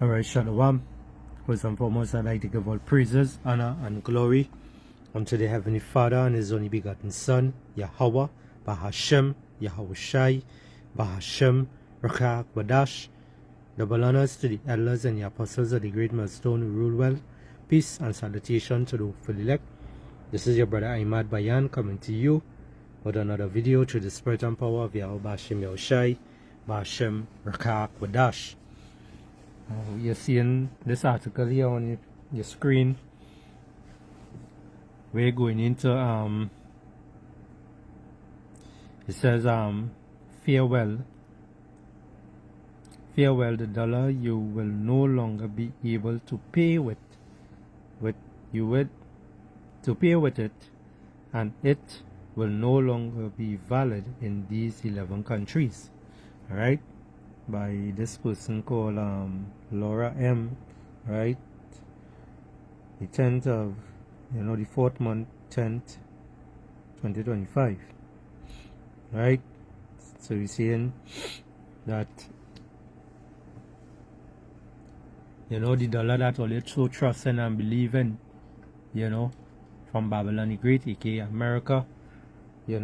Alright, Shalom. First and foremost, I'd like to give all praises, honor, and glory unto the Heavenly Father and His only begotten Son, Yahweh, Bahashem, Yahushai, Bahashem, Rakak, Badash. Double honors to the elders and the apostles of the great millstone who rule well. Peace and salutation to the fully elect. This is your brother Ahmad Bayan coming to you with another video through the spirit and power of Yahweh Bahashem Yahushai, Bahashem, Rakak, Badash. You're seeing this article here on your screen. We're going into it says farewell the dollar you will no longer be able to pay with it, and it will no longer be valid in these 11 countries. All right, by this person called Laura M, right? The 10th of, the 4th month, 10th, 2025, right? So you're saying that, the dollar that all you so trust in and believe in, from Babylon the Great, aka America, is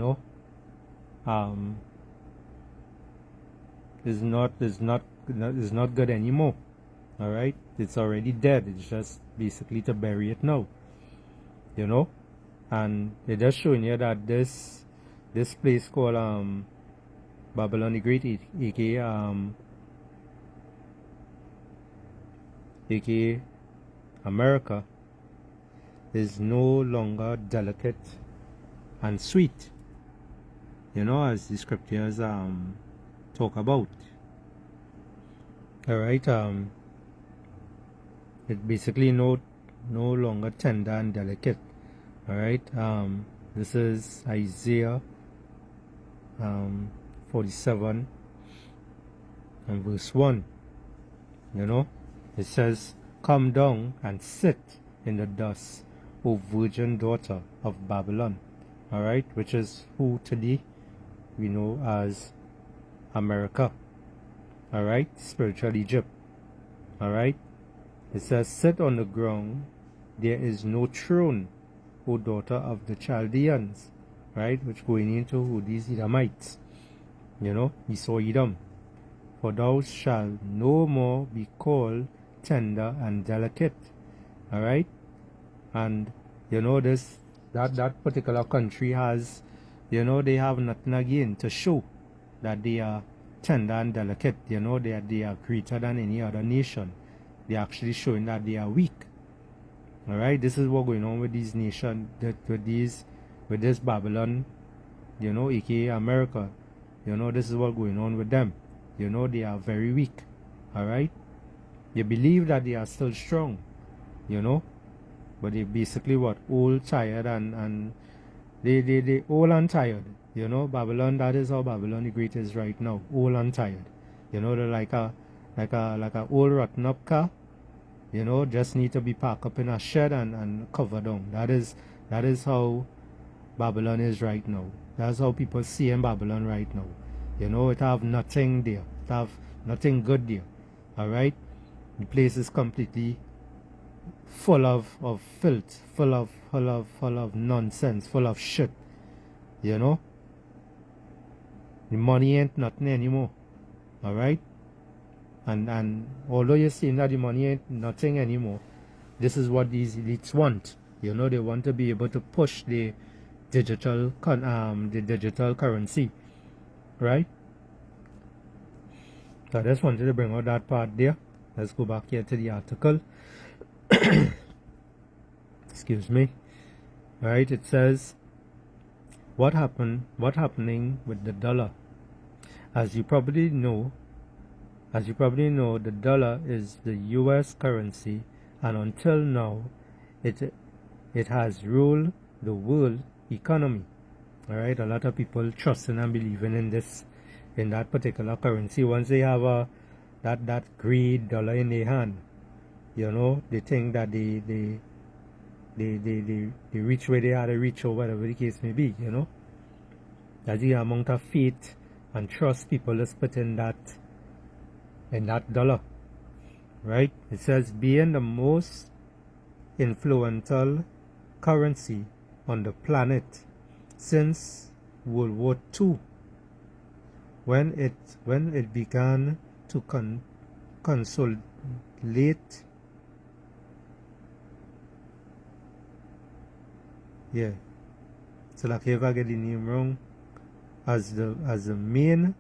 not good anymore. All right, it's already dead. It's just basically to bury it now, and they're just showing you that this place called Babylon the Great, aka America, is no longer delicate and sweet, as the scriptures talk about. All right, it basically no longer tender and delicate. All right, this is Isaiah 47 and verse 1. It says, "Come down and sit in the dust, O virgin daughter of Babylon." All right, which is who today we know as America. All right, spiritual Egypt. All right, it says, "Sit on the ground, there is no throne, O daughter of the Chaldeans." Right, which going into who these Edomites, Esau Edom. "For thou shalt no more be called tender and delicate." All right, and that particular country has, they have nothing again to show that they are tender and delicate. They are greater than any other nation. They're actually showing that they are weak. All right, this is what's going on with these nations, with this Babylon, aka America. This is what's going on with them. They are very weak. All right, they believe that they are still strong, but they basically old, tired, and they old and tired. Babylon, that is how Babylon the Great is right now, old and tired. They're like a old rotten up car, just need to be packed up in a shed and covered down. That is how Babylon is right now. That's how people see in Babylon right now. It have nothing there. It have nothing good there. All right, the place is completely full of filth, full of nonsense, full of shit. The money ain't nothing anymore. All right, and although you're saying that the money ain't nothing anymore, this is what these elites want. They want to be able to push the digital currency, right? So I just wanted to bring out that part there. Let's go back here to the article. Excuse me. All right, it says, what's happening with the dollar? As you probably know, the dollar is the US currency, and until now it has ruled the world economy. All right, a lot of people trusting and believing in that particular currency. Once they have that great dollar in their hand, they think that they reach where they had to reach, or whatever the case may be. That's the amount of faith and trust people is put in that dollar. right? It says being the most influential currency on the planet since World War II, when it began to consolidate. Yeah, so like if I get the name wrong, as the main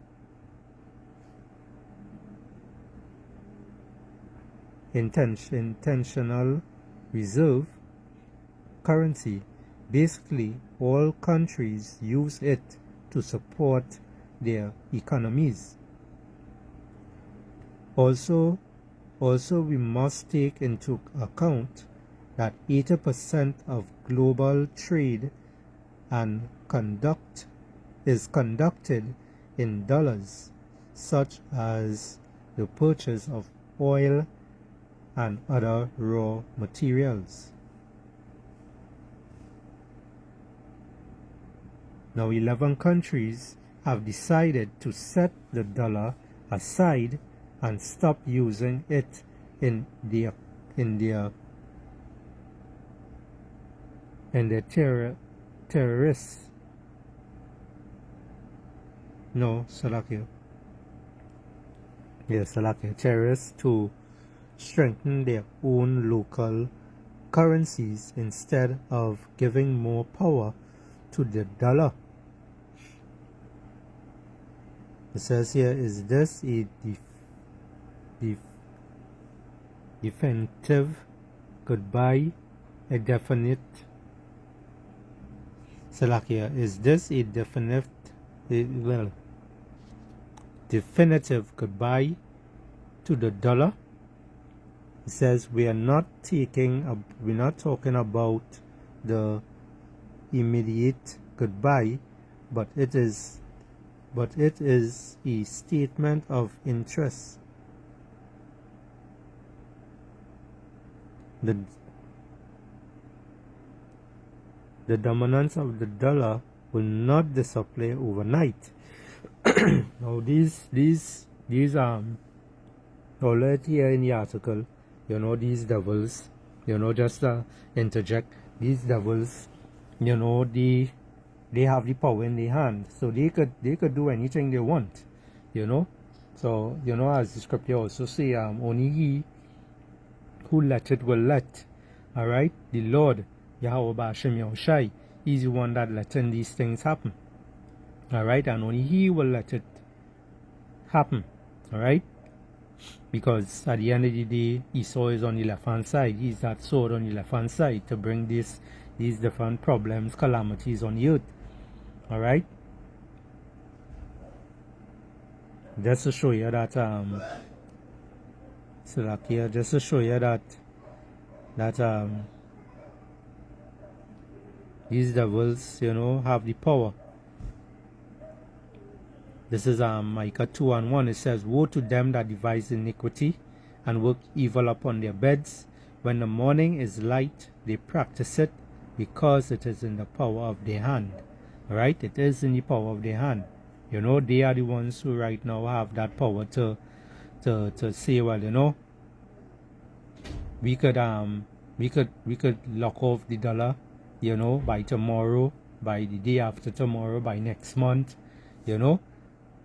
intentional reserve currency. Basically, all countries use it to support their economies. Also, we must take into account that 80% of global trade and is conducted in dollars, such as the purchase of oil and other raw materials. Now 11 countries have decided to set the dollar aside and stop using it in their terrorists. No, Salakia. Yes, Salakia. Terrorists to strengthen their own local currencies instead of giving more power to the dollar. It says here, is this a definitive goodbye? A definite Salakia, is this a definitive goodbye to the dollar? It says we're not talking about the immediate goodbye, but it is a statement of interest. The dominance of the dollar will not disappear overnight. Now these all right here in the article, these devils, just interject, these devils, they have the power in their hand, so they could do anything they want, so as the scripture also say, only he who let it will let. All right, the Lord Yahweh Ba'ashem Yahushai is the one that letting these things happen. All right, and only he will let it happen. All right, because at the end of the day, Esau is on the left hand side. He's that sword on the left hand side to bring these different problems, calamities on the earth. All right, just to show you that just to show you that these devils, have the power. This is Micah 2:1. It says, woe to them that devise iniquity and work evil upon their beds. When the morning is light, they practice it, because it is in the power of their hand. All right, it is in the power of their hand. They are the ones who right now have that power to say, well, we could lock off the dollar, by tomorrow, by the day after tomorrow, by next month,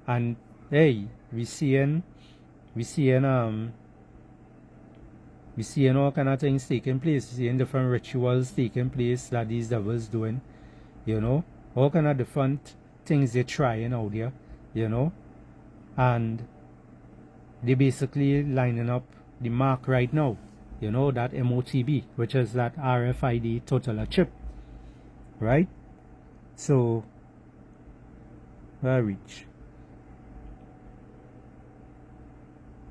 and hey, we seeing all kind of things taking place. We seeing different rituals taking place that these devils doing, all kind of different things they're trying out there, and they basically lining up the mark right now, that MOTB, which is that RFID total chip, right? So where I reach.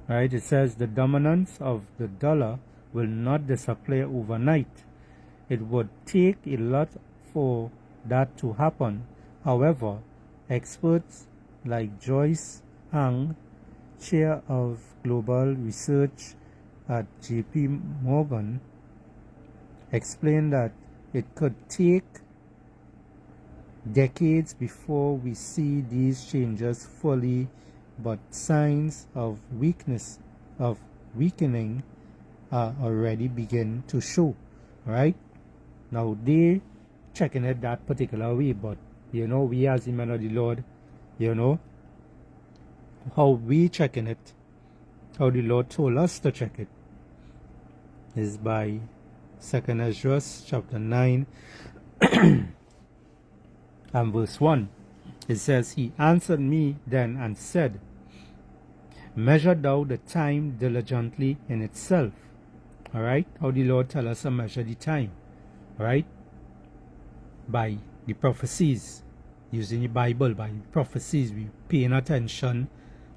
Right, it says the dominance of the dollar will not disappear overnight. It would take a lot for that to happen. However, experts like Joyce Hang, chair of global research at JP Morgan, explained that it could take decades before we see these changes fully, but signs of weakness weakening already begin to show, right? Now they checking it that particular way, but we as the men of the Lord, how we checking it, how the Lord told us to check it, is by 2nd Ezra chapter 9 and verse 1. It says, he answered me then and said, measure thou the time diligently in itself. All right, how the Lord tell us to measure the time, right? By the prophecies, using the Bible, by the prophecies, we paying attention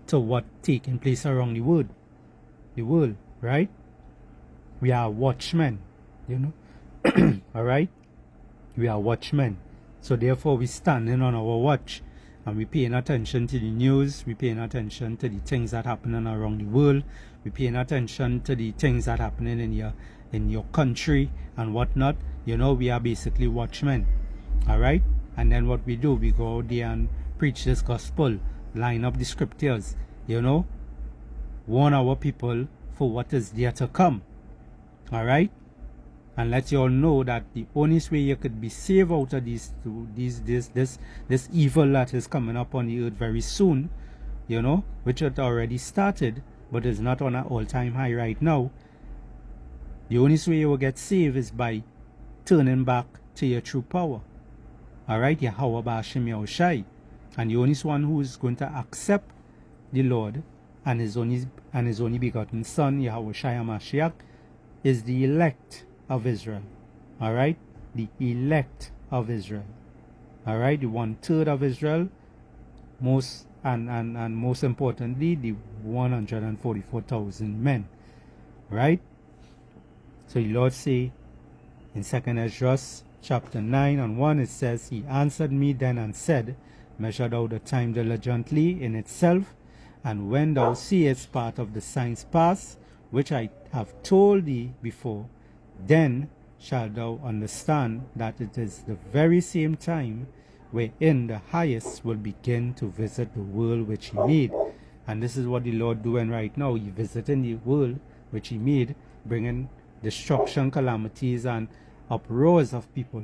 to what taking place around the world, right? We are watchmen, all right? We are watchmen. So therefore we standing on our watch and we paying attention to the news, we paying attention to the things that happening around the world, we paying attention to the things that happening in your country and whatnot. We are basically watchmen. Alright? And then what we do, we go out there and preach this gospel, line up the scriptures, warn our people for what is there to come. Alright? And let you all know that the only way you could be saved out of this evil that is coming up on the earth very soon, which had already started, but is not on an all-time high right now. The only way you will get saved is by turning back to your true power. Alright, Yahweh Ba'Shem Yahushai. And the only one who is going to accept the Lord and his only begotten Son, Yahushai HaMashiach, is the elect of Israel. Alright? The elect of Israel. Alright? The 1/3 of Israel, most importantly, the 144,000 men. Right? So the Lord say in 2nd Ezra chapter 9 and 1, it says, he answered me then and said, measure thou the time diligently in itself, and when thou seest part of the signs pass, which I have told thee before, then shalt thou understand that it is the very same time wherein the highest will begin to visit the world which he made. And this is what the Lord doing right now. He visiting the world which he made, bringing destruction, calamities, and uproars of people,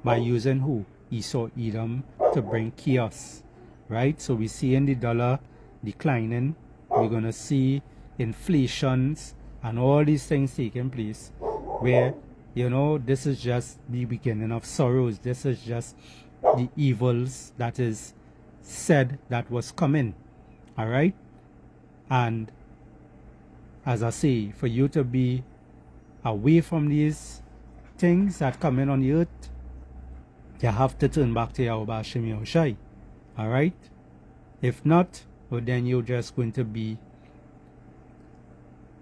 by using who? Esau, Edom, to bring chaos, right? So we see in the dollar declining, we're going to see inflations and all these things taking place, where this is just the beginning of sorrows. This is just the evils that is said that was coming. All right? And as I say, for you to be away from these things that come in on the earth, you have to turn back to Yahweh Ba'Shem Yahushai. All right? If not, well, then you're just going to be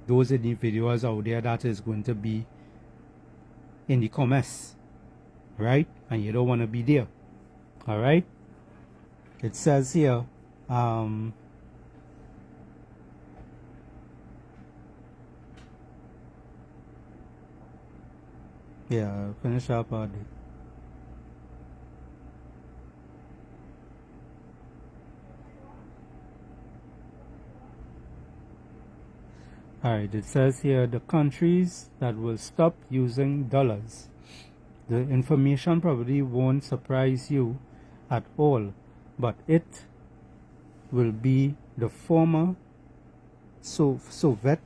those individuals out there that is going to be in the commerce, right? And you don't want to be there. All right? It says here, yeah, finish up our day. Alright, it says here the countries that will stop using dollars. The information probably won't surprise you at all, but it will be the former Soviet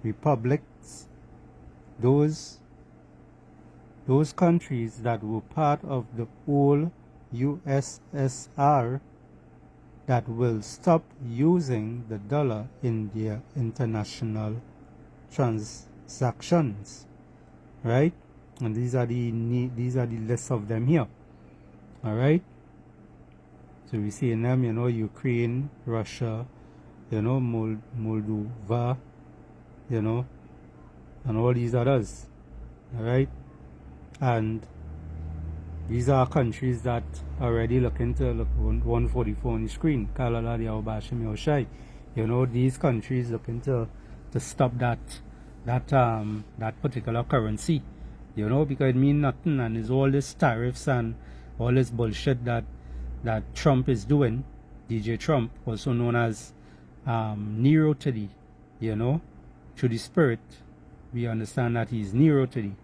republics, those countries that were part of the old USSR, that will stop using the dollar in their international transactions, right? And these are the lists of them here. All right. So we see in them, Ukraine, Russia, Moldova, and all these others. All right. And these are countries that already looking to look 144 on the screen. These countries looking to stop that particular currency. Because it means nothing, and it's all this tariffs and all this bullshit that Trump is doing. DJ Trump, also known as nearer to thee, through the Spirit. We understand that he's nearer to thee,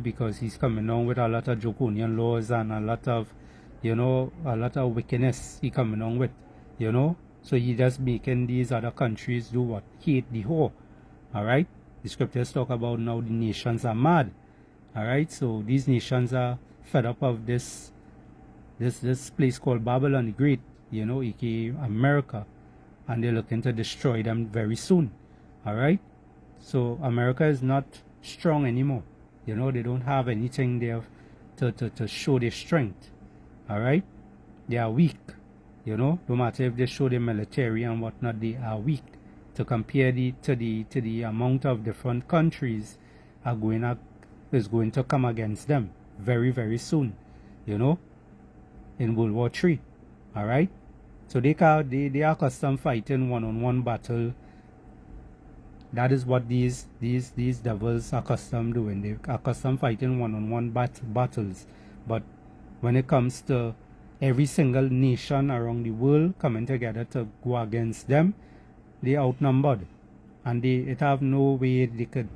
because he's coming on with a lot of draconian laws and a lot of wickedness he coming on with, so he just making these other countries do what? Hate the whole. Alright? The scriptures talk about now the nations are mad. Alright, so these nations are fed up of this place called Babylon the Great, aka America, and they're looking to destroy them very soon. Alright? So America is not strong anymore. They don't have anything there to show their strength. Alright? They are weak. No matter if they show their military and whatnot, they are weak. To compare to the amount of different countries is going to come against them very, very soon, in World War III. Alright? So they are accustomed fighting one-on-one battle. That is what these devils are accustomed doing. They're accustomed fighting one-on-one battles. But when it comes to every single nation around the world coming together to go against them, they outnumbered, and it have no way they could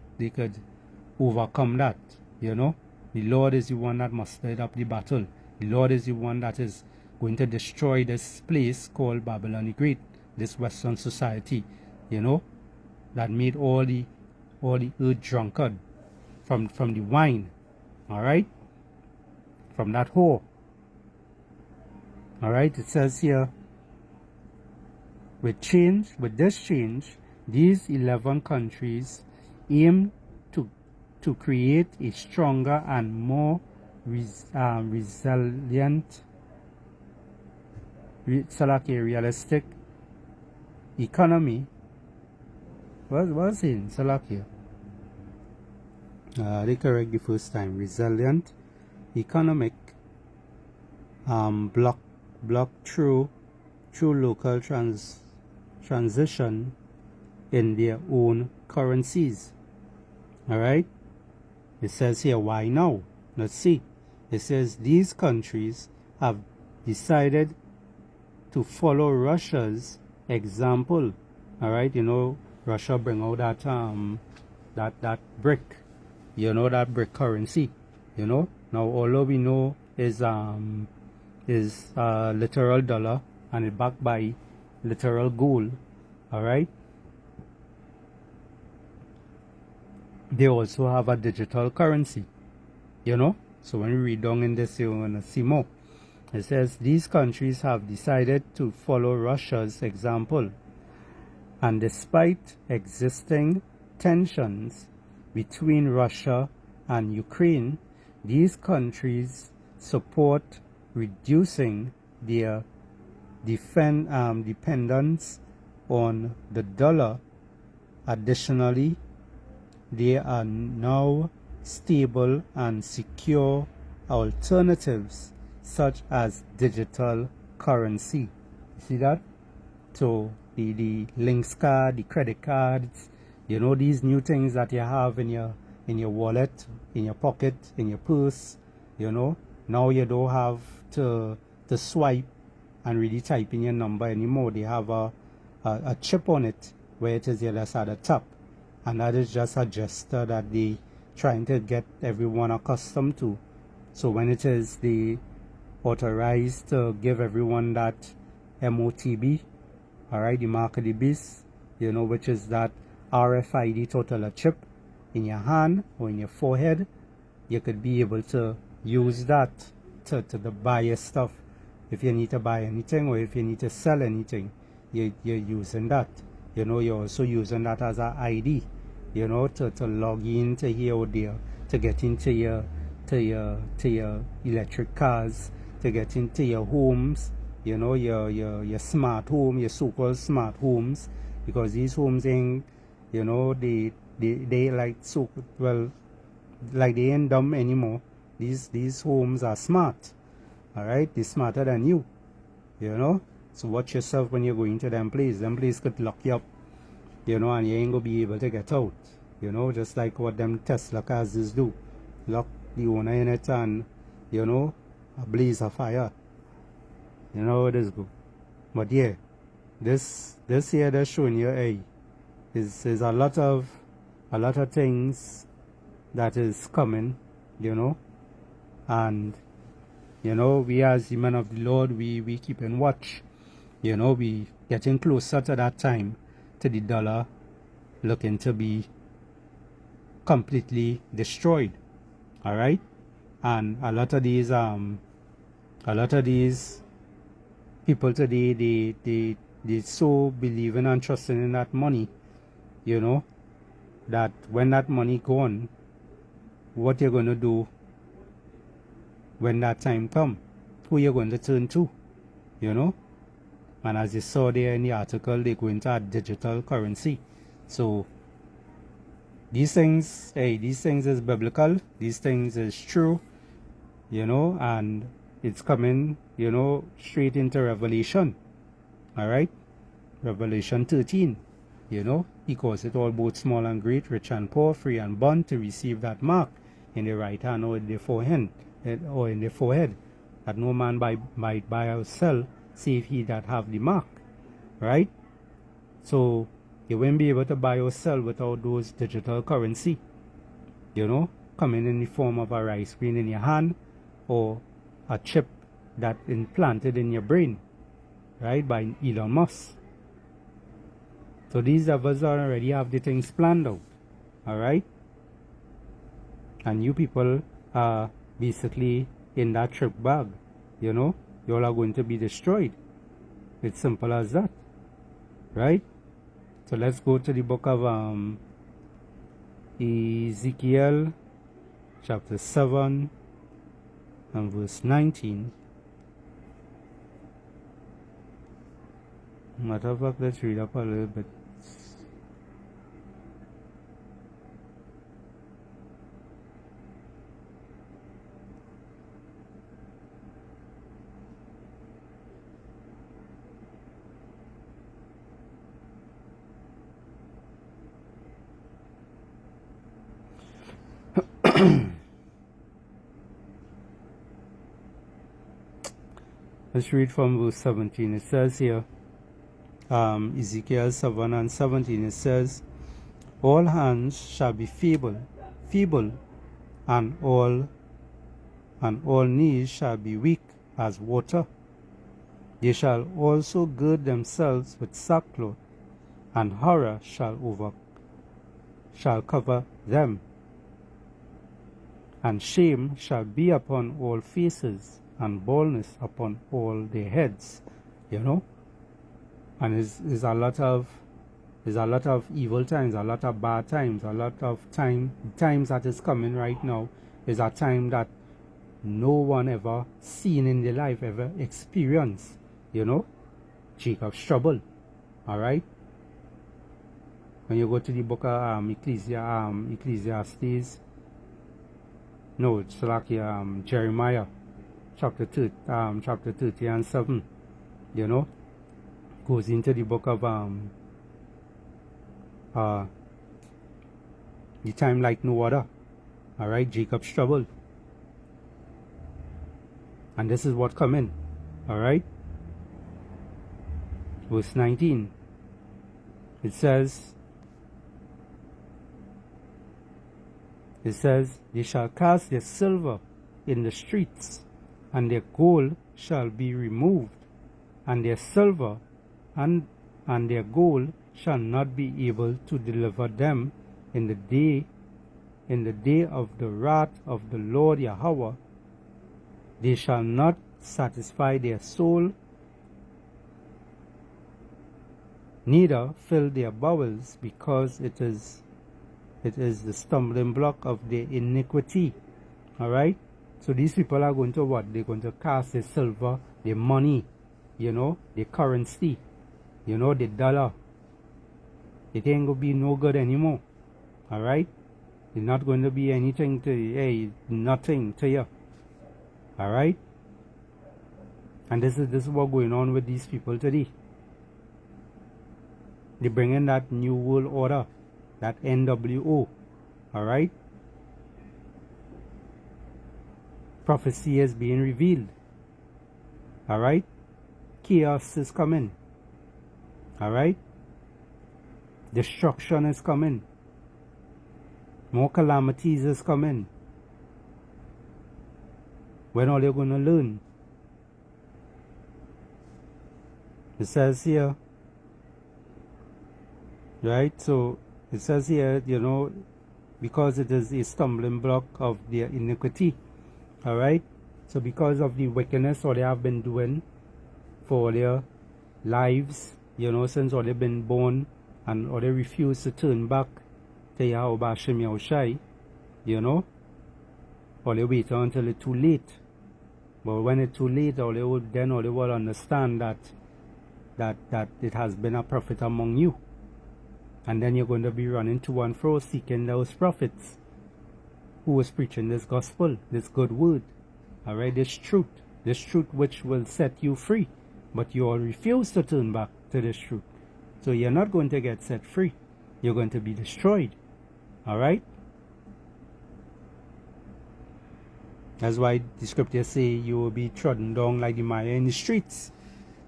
overcome that. The Lord is the one that mustered up the battle. The Lord is the one that is going to destroy this place called Babylon the Great, this Western society, that made all the earth drunkard from the wine. Alright? From that whore. Alright, it says here, with this change, these 11 countries aim to create a stronger and more resilient, realistic economy. What's in Salakia? They correct the first time. Resilient economic block through local transition in their own currencies. Alright? It says here, why now? Let's see. It says these countries have decided to follow Russia's example. Alright, Russia bring out that brick. That brick currency. Now all we know is literal dollar, and it backed by literal gold. Alright? They also have a digital currency. So when we read down in this, you're going to see more. It says these countries have decided to follow Russia's example, and despite existing tensions between Russia and Ukraine, these countries support reducing their dependence on the dollar. Additionally, there are now stable and secure alternatives such as digital currency. You see that? So the links card, the credit cards, these new things that you have in your wallet, in your pocket, in your purse, now you don't have to swipe and really type in your number anymore. They have a chip on it where it is just at the top, and that is just a gesture that they trying to get everyone accustomed to. So when it is they authorized to give everyone that MOTB, alright, the mark of the beast, which is that RFID total chip in your hand or in your forehead, you could be able to use that to buy your stuff. If you need to buy anything or if you need to sell anything, you're using that. You're also using that as an ID, to log in to here or there, to get into your electric cars, to get into your homes, your smart home, your so-called smart homes, because these homes ain't, they like so well, like they ain't dumb anymore. These homes are smart. Alright, they're smarter than you. So watch yourself when you're going to them place. Them place could lock you up, and you ain't gonna be able to get out. Just like what them Tesla cars do. Lock the owner in it and, a blaze of fire. It is good. But yeah, this here they're showing you, hey, is a lot of things that is coming, you know, and you know, we as the men of the Lord, we keep in watch, you know, we getting closer to that time, to the dollar looking to be completely destroyed. All right, and a lot of these people today, they so believing and trusting in that money, you know, that when that money gone, what you're going to do when that time come, who you're going to turn to, you know. And as you saw there in the article, they go into a digital currency. So these things, hey, these things is biblical, these things is true, you know, and it's coming, you know, straight into Revelation. All right, Revelation 13, you know, he calls it all, both small and great, rich and poor, free and bond, to receive that mark in the right hand or in the forehead, that no man might buy or sell save he that have the mark. Right? So you won't be able to buy or sell without those digital currency, you know, coming in the form of a rice screen in your hand or a chip that implanted in your brain, right, by Elon Musk. So these of us already have the things planned out. All right, and you people are basically in that trick bag, you know, you all are going to be destroyed. It's simple as that, right? So let's go to the book of Ezekiel chapter 7 and verse 19. Matter of fact, let's read up a little bit. Let's read from verse 17. It says here, Ezekiel 7 and 17, it says, all hands shall be feeble, and all knees shall be weak as water. They shall also gird themselves with sackcloth, and horror shall cover them, and shame shall be upon all faces, and baldness upon all their heads, you know. And is a lot of evil times, a lot of bad times, a lot of times that is coming right now is a time that no one ever seen in their life, ever experienced, you know. Jacob's trouble. All right, when you go to the book of Ecclesiastes, no, it's like Jeremiah chapter 30 and 7, you know, goes into the book of the time like no other. All right, Jacob's trouble, and this is what coming. All right, verse 19, it says, they shall cast their silver in the streets, and their gold shall be removed, and their silver and their gold shall not be able to deliver them in the day of the wrath of the Lord Yahweh. They shall not satisfy their soul, neither fill their bowels, because it is the stumbling block of their iniquity. All right, so these people are going to what? They're going to cast their silver, their money, you know, their currency, you know, the dollar. It ain't going to be no good anymore. All right, it's not going to be anything to you, hey, nothing to you. All right, and this is what's going on with these people today. They bring in that new world order, that NWO. All right, prophecy is being revealed. All right, chaos is coming. Alright? Destruction is coming. More calamities is coming. When are they going to learn? It says here, right? So it says here, you know, because it is a stumbling block of their iniquity. Alright? So because of the wickedness what they have been doing for their lives, you know, since all they've been born, and or they refuse to turn back to Yahweh Bashem Yahushai, you know, or they wait until it's too late. But when it's too late, or they will understand that it has been a prophet among you. And then you're going to be running to and fro seeking those prophets who was preaching this gospel, this good word. Alright, this truth which will set you free. But you all refuse to turn back to this truth. So you're not going to get set free. You're going to be destroyed. Alright? That's why the scriptures say you will be trodden down like the mire in the streets.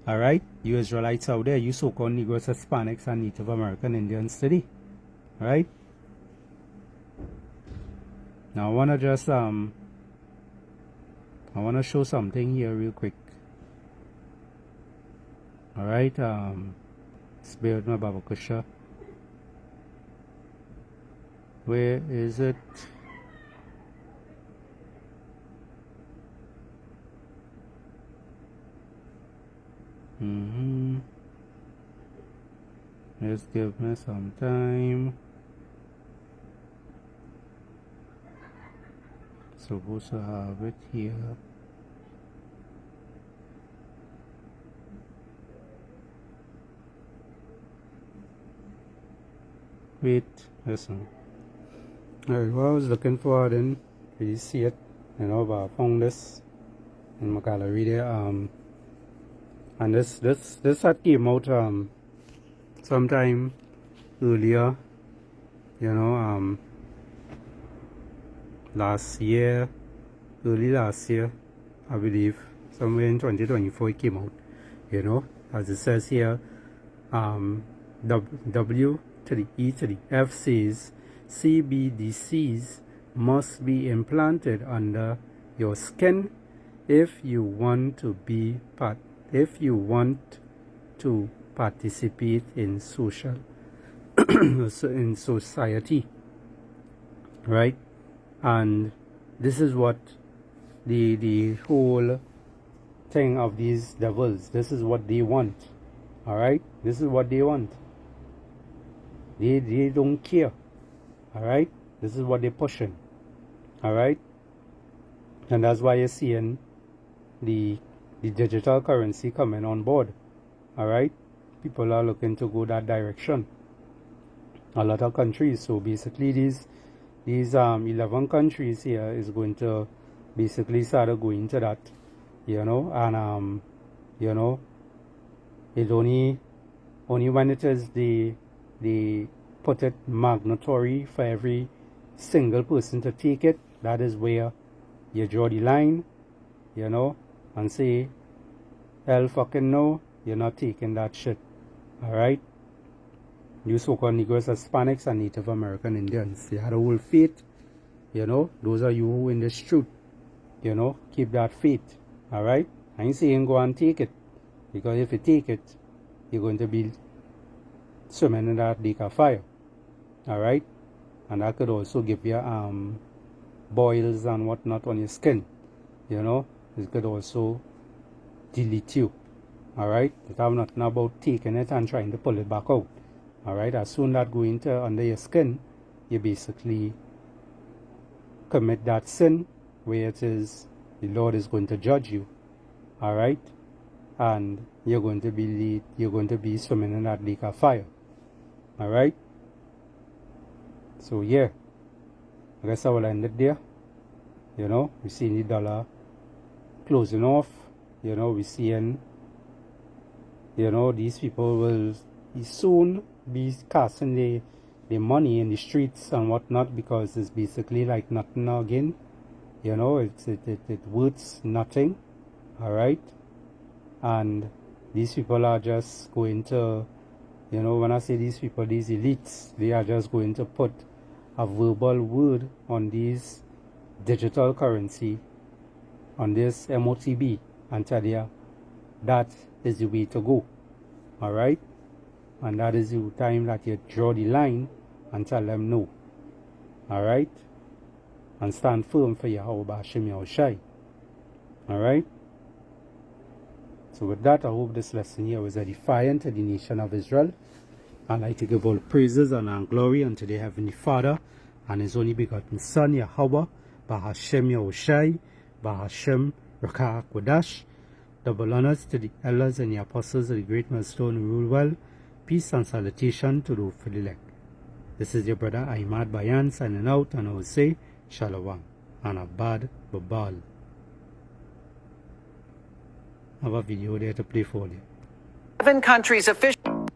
Alright? You Israelites out there, you so-called Negroes, Hispanics, and Native American Indians today. Alright? Now I wanna just I wanna show something here real quick. Alright, spare my Baba Kusha. Where is it? Just give me some time. Supposed to have it here. Wait, listen. Alright, what I was looking for then, you see it, you know, but I found this in my gallery there. And this had came out sometime earlier, you know, early last year, I believe, somewhere in 2024 it came out, you know, as it says here, W to the E to the F says CBDCs must be implanted under your skin if you want to participate in in society, right? And this is what the whole thing of these devils, this is what they want. Alright, this is what they want. They don't care. Alright, this is what they're pushing. Alright, and that's why you're seeing the digital currency coming on board. Alright, people are looking to go that direction. A lot of countries. So basically these 11 countries here is going to basically start going to that, you know, and you know, it only when it is the put it mandatory for every single person to take it, that is where you draw the line, you know, and say, hell fucking no, you're not taking that shit. Alright? You so-called Negroes, Hispanics, and Native American Indians, you had a whole faith, you know, those are you who in this truth, you know, keep that faith. Alright? I ain't saying go and take it, because if you take it, you're going to be swimming in that lake of fire. Alright? And that could also give you boils and whatnot on your skin, you know. It could also delete you. Alright? It have nothing about taking it and trying to pull it back out. Alright? As soon as that go into under your skin, you basically commit that sin where it is the Lord is going to judge you. Alright? And you're going to be swimming in that lake of fire. Alright? So yeah, I guess I will end it there. You know, we see the dollar closing off. You know, we seeing, you know, these people will soon be casting the money in the streets and whatnot, because it's basically like nothing again. You know, it worth nothing. Alright? And these people are just going to You know, when I say these people, these elites, they are just going to put a verbal word on these digital currency, on this MOTB, and tell you that is the way to go. Alright? And that is the time that you draw the line and tell them no. Alright? And stand firm for Yahweh Hashem Yahushai. Alright? So with that, I hope this lesson here was edifying to the nation of Israel. I'd like to give all praises and glory unto the Heavenly Father and His only begotten Son, Yahweh, Bahashem Yahushai, Bahashem Rakah Kodash. Double honors to the elders and the apostles of the great millstone who rule well. Peace and salutation to the faithful elect. This is your brother Ahmad Bayan signing out, and I will say Shalom and Abad Babal. I have a video there to play for you. 11 countries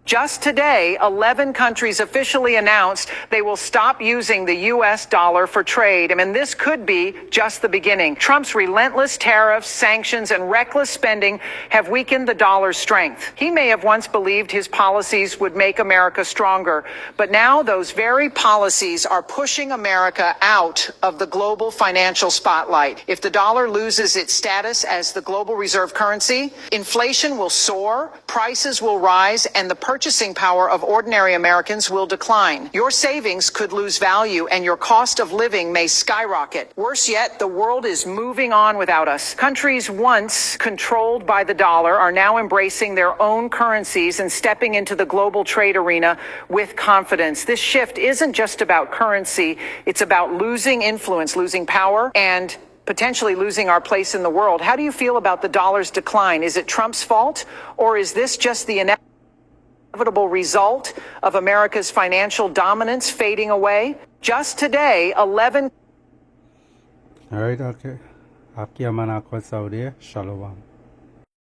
Just today, 11 countries officially announced they will stop using the U.S. dollar for trade. And this could be just the beginning. Trump's relentless tariffs, sanctions, and reckless spending have weakened the dollar's strength. He may have once believed his policies would make America stronger, but now those very policies are pushing America out of the global financial spotlight. If the dollar loses its status as the global reserve currency, inflation will soar, prices will rise, and the purchasing power of ordinary Americans will decline. Your savings could lose value and your cost of living may skyrocket. Worse yet, the world is moving on without us. Countries once controlled by the dollar are now embracing their own currencies and stepping into the global trade arena with confidence. This shift isn't just about currency, it's about losing influence, losing power, and potentially losing our place in the world. How do you feel about the dollar's decline? Is it Trump's fault, or is this just the inevitable result of America's financial dominance fading away? Just today, 11... All right, okay. Aki Amana Saudi, Shalom.